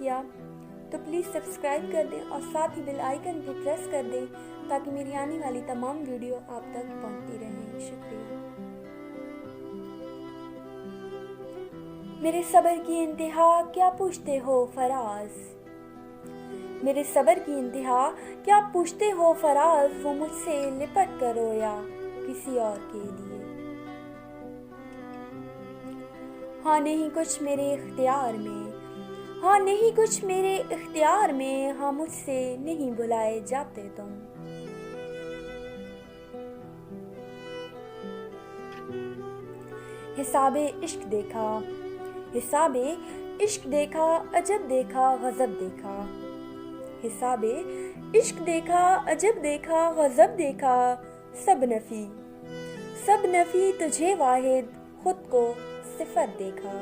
किया तो please subscribe कर दें और साथ ही बेल आइकन भी प्रेस कर दें ताकि मेरी आने वाली तमाम वीडियो आप तक पहुंचती रहें। शुक्रिया। मेरे सब्र की इंतहा क्या पूछते हो फराज, मेरे सब्र की इंतहा क्या पूछते हो फराज, वो मुझसे लिपट कर रोया किसी और के लिए। हाँ नहीं कुछ मेरे इख्तियार में, हाँ नहीं कुछ मेरे इख्तियार में, हाँ मुझसे नहीं बुलाए जाते तुम। हिसाबे इश्क देखा, हिसाबे इश्क देखा, अजब देखा गजब देखा। हिसाबे इश्क देखा, अजब देखा गजब देखा। सब नफी, सब नफी तुझे वाहिद खुद को सिफर देखा।